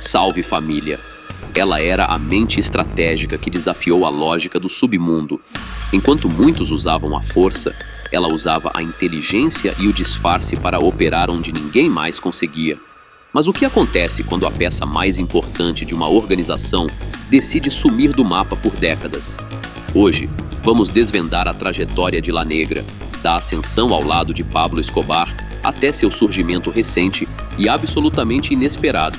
Salve família! Ela era a mente estratégica que desafiou a lógica do submundo. Enquanto muitos usavam a força, ela usava a inteligência e o disfarce para operar onde ninguém mais conseguia. Mas o que acontece quando a peça mais importante de uma organização decide sumir do mapa por décadas? Hoje, vamos desvendar a trajetória de La Negra, da ascensão ao lado de Pablo Escobar até seu surgimento recente e absolutamente inesperado.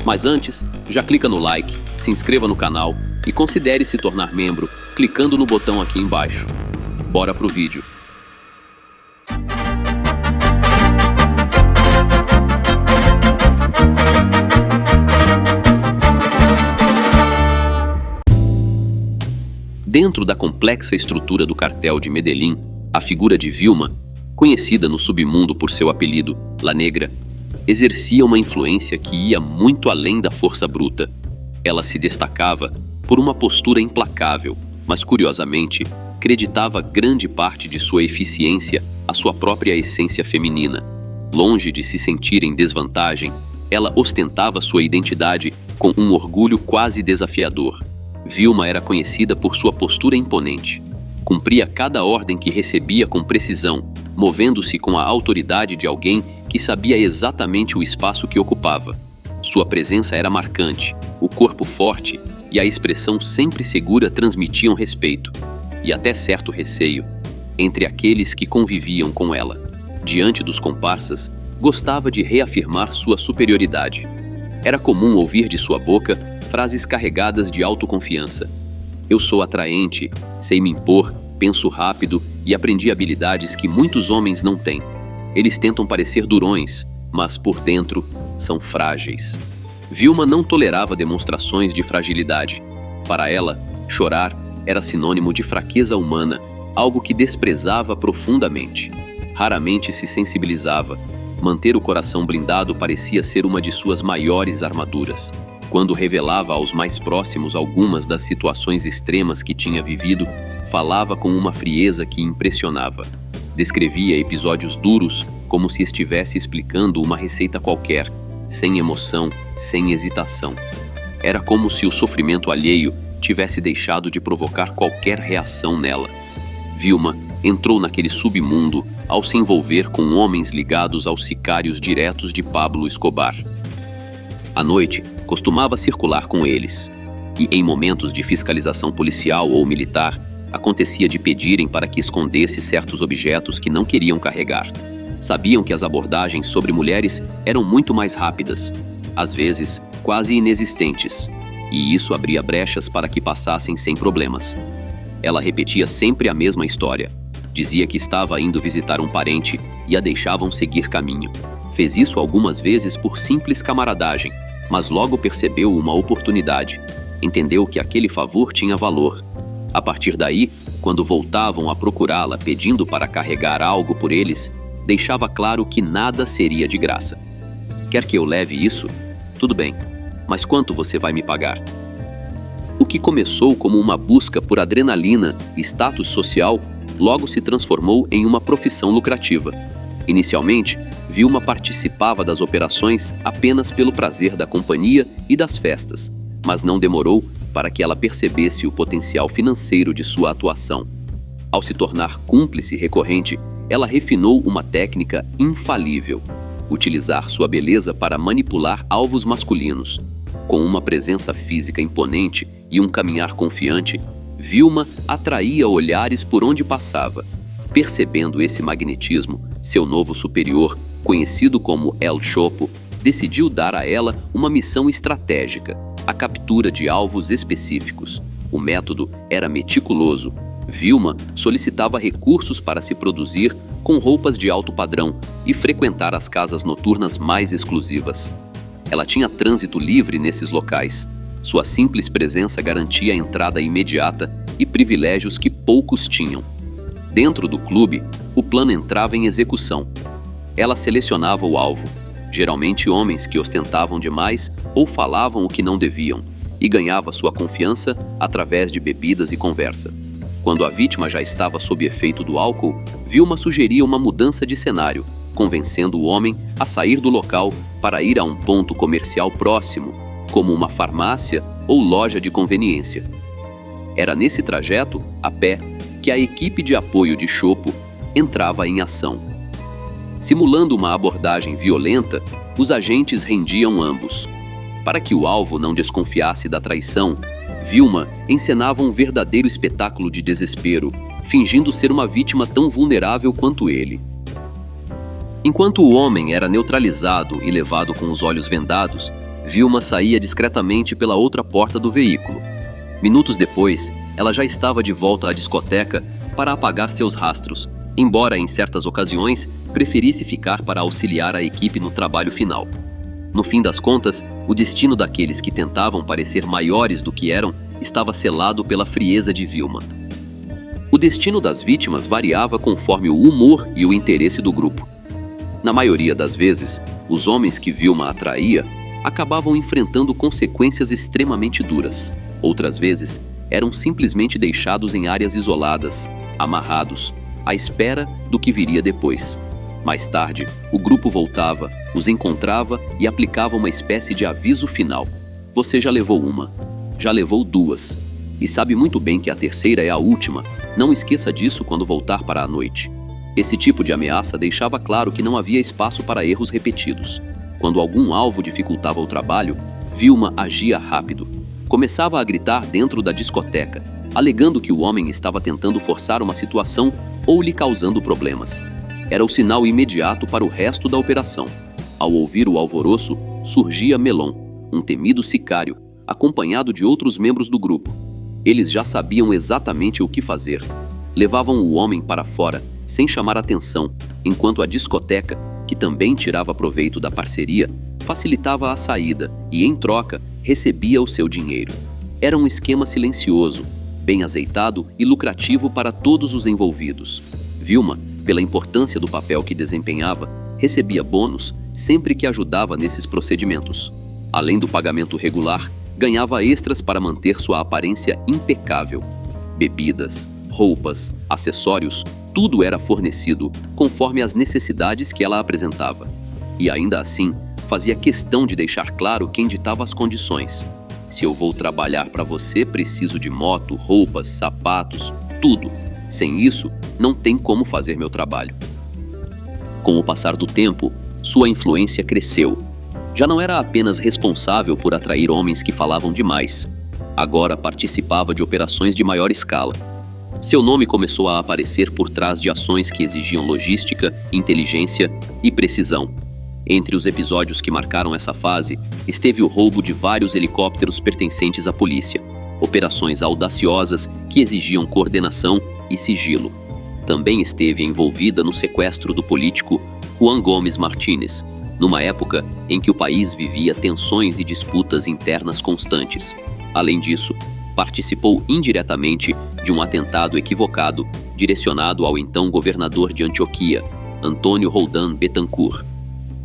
Mas antes, já clica no like, se inscreva no canal e considere se tornar membro clicando no botão aqui embaixo. Bora pro vídeo. Dentro da complexa estrutura do cartel de Medellín, a figura de Vilma, conhecida no submundo por seu apelido, La Negra, exercia uma influência que ia muito além da força bruta. Ela se destacava por uma postura implacável, mas curiosamente, creditava grande parte de sua eficiência à sua própria essência feminina. Longe de se sentir em desvantagem, ela ostentava sua identidade com um orgulho quase desafiador. Vilma era conhecida por sua postura imponente. Cumpria cada ordem que recebia com precisão, movendo-se com a autoridade de alguém que sabia exatamente o espaço que ocupava. Sua presença era marcante, o corpo forte e a expressão sempre segura transmitiam respeito, e até certo receio, entre aqueles que conviviam com ela. Diante dos comparsas, gostava de reafirmar sua superioridade. Era comum ouvir de sua boca frases carregadas de autoconfiança. Eu sou atraente, sei me impor, penso rápido e aprendi habilidades que muitos homens não têm. Eles tentam parecer durões, mas por dentro são frágeis. Vilma não tolerava demonstrações de fragilidade. Para ela, chorar era sinônimo de fraqueza humana, algo que desprezava profundamente. Raramente se sensibilizava. Manter o coração blindado parecia ser uma de suas maiores armaduras. Quando revelava aos mais próximos algumas das situações extremas que tinha vivido, falava com uma frieza que impressionava. Descrevia episódios duros como se estivesse explicando uma receita qualquer, sem emoção, sem hesitação. Era como se o sofrimento alheio tivesse deixado de provocar qualquer reação nela. Vilma entrou naquele submundo ao se envolver com homens ligados aos sicários diretos de Pablo Escobar. À noite, costumava circular com eles, e em momentos de fiscalização policial ou militar, acontecia de pedirem para que escondesse certos objetos que não queriam carregar. Sabiam que as abordagens sobre mulheres eram muito mais rápidas, às vezes quase inexistentes, e isso abria brechas para que passassem sem problemas. Ela repetia sempre a mesma história. Dizia que estava indo visitar um parente e a deixavam seguir caminho. Fez isso algumas vezes por simples camaradagem, mas logo percebeu uma oportunidade. Entendeu que aquele favor tinha valor. A partir daí, quando voltavam a procurá-la pedindo para carregar algo por eles, deixava claro que nada seria de graça. Quer que eu leve isso? Tudo bem, mas quanto você vai me pagar? O que começou como uma busca por adrenalina e status social, logo se transformou em uma profissão lucrativa. Inicialmente, Vilma participava das operações apenas pelo prazer da companhia e das festas, mas não demorou para que ela percebesse o potencial financeiro de sua atuação. Ao se tornar cúmplice recorrente, ela refinou uma técnica infalível: utilizar sua beleza para manipular alvos masculinos. Com uma presença física imponente e um caminhar confiante, Vilma atraía olhares por onde passava. Percebendo esse magnetismo, seu novo superior, conhecido como El Chopo, decidiu dar a ela uma missão estratégica: a captura de alvos específicos. O método era meticuloso. Vilma solicitava recursos para se produzir com roupas de alto padrão e frequentar as casas noturnas mais exclusivas. Ela tinha trânsito livre nesses locais. Sua simples presença garantia a entrada imediata e privilégios que poucos tinham. Dentro do clube, o plano entrava em execução. Ela selecionava o alvo, geralmente homens que ostentavam demais ou falavam o que não deviam, e ganhava sua confiança através de bebidas e conversa. Quando a vítima já estava sob efeito do álcool, Vilma sugeria uma mudança de cenário, convencendo o homem a sair do local para ir a um ponto comercial próximo, como uma farmácia ou loja de conveniência. Era nesse trajeto, a pé, que a equipe de apoio de Chopo entrava em ação. Simulando uma abordagem violenta, os agentes rendiam ambos. Para que o alvo não desconfiasse da traição, Vilma encenava um verdadeiro espetáculo de desespero, fingindo ser uma vítima tão vulnerável quanto ele. Enquanto o homem era neutralizado e levado com os olhos vendados, Vilma saía discretamente pela outra porta do veículo. Minutos depois, ela já estava de volta à discoteca para apagar seus rastros, embora em certas ocasiões preferisse ficar para auxiliar a equipe no trabalho final. No fim das contas, o destino daqueles que tentavam parecer maiores do que eram estava selado pela frieza de Vilma. O destino das vítimas variava conforme o humor e o interesse do grupo. Na maioria das vezes, os homens que Vilma atraía acabavam enfrentando consequências extremamente duras. Outras vezes, eram simplesmente deixados em áreas isoladas, amarrados, à espera do que viria depois. Mais tarde, o grupo voltava, os encontrava e aplicava uma espécie de aviso final. Você já levou uma, já levou duas, e sabe muito bem que a terceira é a última. Não esqueça disso quando voltar para a noite. Esse tipo de ameaça deixava claro que não havia espaço para erros repetidos. Quando algum alvo dificultava o trabalho, Vilma agia rápido. Começava a gritar dentro da discoteca, alegando que o homem estava tentando forçar uma situação ou lhe causando problemas. Era o sinal imediato para o resto da operação. Ao ouvir o alvoroço, surgia Melon, um temido sicário, acompanhado de outros membros do grupo. Eles já sabiam exatamente o que fazer. Levavam o homem para fora, sem chamar atenção, enquanto a discoteca, que também tirava proveito da parceria, facilitava a saída e, em troca, recebia o seu dinheiro. Era um esquema silencioso, bem azeitado e lucrativo para todos os envolvidos. Vilma, pela importância do papel que desempenhava, recebia bônus sempre que ajudava nesses procedimentos. Além do pagamento regular, ganhava extras para manter sua aparência impecável. Bebidas, roupas, acessórios, tudo era fornecido conforme as necessidades que ela apresentava. E ainda assim, fazia questão de deixar claro quem ditava as condições. Se eu vou trabalhar para você, preciso de moto, roupas, sapatos, tudo. Sem isso, não tem como fazer meu trabalho. Com o passar do tempo, sua influência cresceu. Já não era apenas responsável por atrair homens que falavam demais. Agora participava de operações de maior escala. Seu nome começou a aparecer por trás de ações que exigiam logística, inteligência e precisão. Entre os episódios que marcaram essa fase, esteve o roubo de vários helicópteros pertencentes à polícia, operações audaciosas que exigiam coordenação e sigilo. Também esteve envolvida no sequestro do político Juan Gomes Martínez, numa época em que o país vivia tensões e disputas internas constantes. Além disso, participou indiretamente de um atentado equivocado direcionado ao então governador de Antioquia, Antônio Roldan Bettencourt.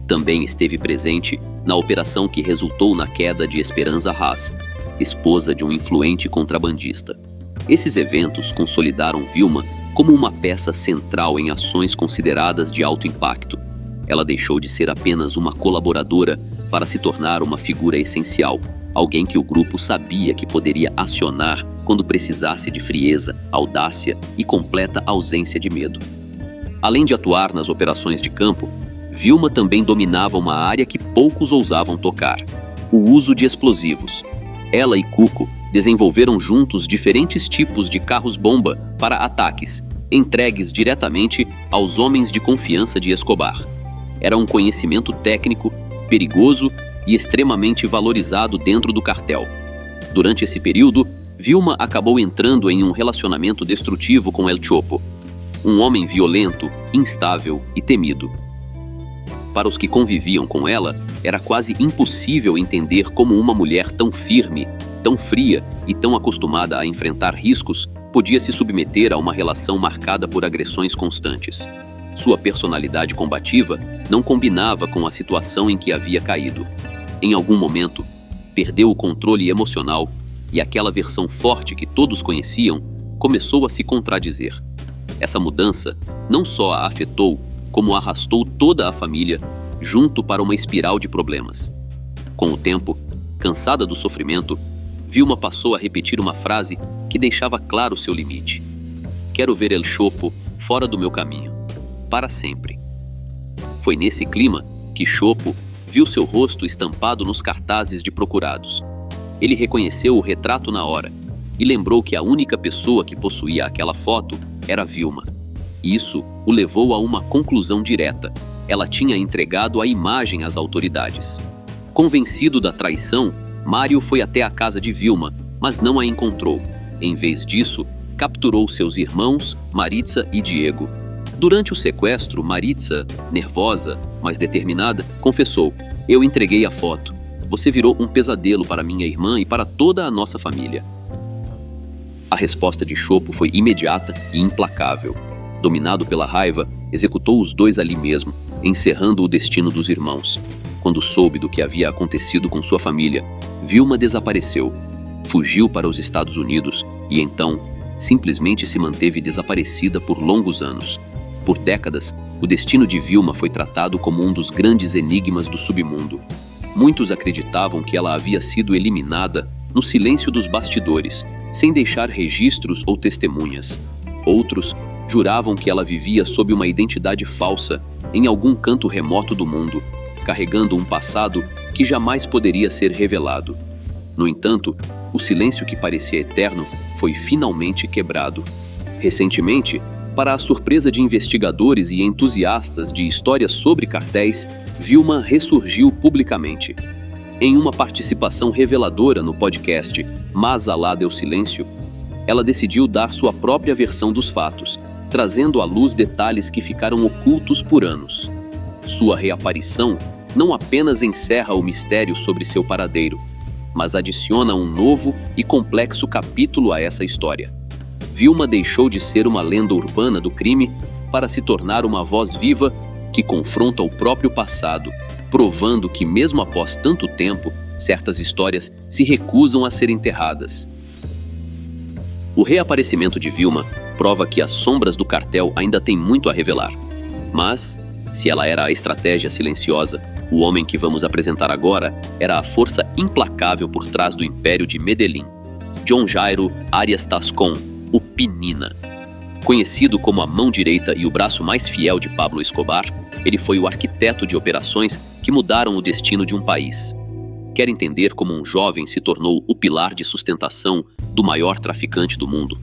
Também esteve presente na operação que resultou na queda de Esperanza Haas, esposa de um influente contrabandista. Esses eventos consolidaram Vilma como uma peça central em ações consideradas de alto impacto. Ela deixou de ser apenas uma colaboradora para se tornar uma figura essencial, alguém que o grupo sabia que poderia acionar quando precisasse de frieza, audácia e completa ausência de medo. Além de atuar nas operações de campo, Vilma também dominava uma área que poucos ousavam tocar: o uso de explosivos. Ela e Cuco desenvolveram juntos diferentes tipos de carros-bomba para ataques, entregues diretamente aos homens de confiança de Escobar. Era um conhecimento técnico, perigoso e extremamente valorizado dentro do cartel. Durante esse período, Vilma acabou entrando em um relacionamento destrutivo com El Chopo, um homem violento, instável e temido. Para os que conviviam com ela, era quase impossível entender como uma mulher tão firme, tão fria e tão acostumada a enfrentar riscos podia se submeter a uma relação marcada por agressões constantes. Sua personalidade combativa não combinava com a situação em que havia caído. Em algum momento, perdeu o controle emocional e aquela versão forte que todos conheciam começou a se contradizer. Essa mudança não só a afetou, como arrastou toda a família junto para uma espiral de problemas. Com o tempo, Cansada do sofrimento, Vilma passou a repetir uma frase que deixava claro seu limite. Quero ver El Chopo fora do meu caminho, para sempre. Foi nesse clima que Chopo viu seu rosto estampado nos cartazes de procurados. Ele reconheceu o retrato na hora e lembrou que a única pessoa que possuía aquela foto era Vilma. Isso o levou a uma conclusão direta. Ela tinha entregado a imagem às autoridades. Convencido da traição, Mário foi até a casa de Vilma, mas não a encontrou. Em vez disso, capturou seus irmãos, Maritza e Diego. Durante o sequestro, Maritza, nervosa, mas determinada, confessou: "Eu entreguei a foto. Você virou um pesadelo para minha irmã e para toda a nossa família." A resposta de Chopo foi imediata e implacável. Dominado pela raiva, executou os dois ali mesmo, encerrando o destino dos irmãos. Quando soube do que havia acontecido com sua família, Vilma desapareceu. Fugiu para os Estados Unidos e então simplesmente se manteve desaparecida por longos anos. Por décadas, o destino de Vilma foi tratado como um dos grandes enigmas do submundo. Muitos acreditavam que ela havia sido eliminada no silêncio dos bastidores, sem deixar registros ou testemunhas. Outros juravam que ela vivia sob uma identidade falsa em algum canto remoto do mundo, carregando um passado que jamais poderia ser revelado. No entanto, o silêncio que parecia eterno foi finalmente quebrado. Recentemente, para a surpresa de investigadores e entusiastas de histórias sobre cartéis, Vilma ressurgiu publicamente. Em uma participação reveladora no podcast Mas Alá Deu Silêncio, ela decidiu dar sua própria versão dos fatos, trazendo à luz detalhes que ficaram ocultos por anos. Sua reaparição não apenas encerra o mistério sobre seu paradeiro, mas adiciona um novo e complexo capítulo a essa história. Vilma deixou de ser uma lenda urbana do crime para se tornar uma voz viva que confronta o próprio passado, provando que, mesmo após tanto tempo, certas histórias se recusam a ser enterradas. O reaparecimento de Vilma prova que as sombras do cartel ainda têm muito a revelar. Mas, se ela era a estratégia silenciosa, o homem que vamos apresentar agora era a força implacável por trás do Império de Medellín. John Jairo Arias Tascón, o Pinina. Conhecido como a mão direita e o braço mais fiel de Pablo Escobar, ele foi o arquiteto de operações que mudaram o destino de um país. Quer entender como um jovem se tornou o pilar de sustentação do maior traficante do mundo?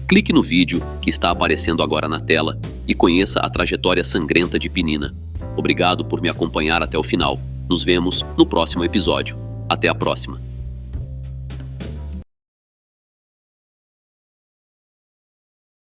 Clique no vídeo que está aparecendo agora na tela e conheça a trajetória sangrenta de Pinina. Obrigado por me acompanhar até o final. Nos vemos no próximo episódio. Até a próxima.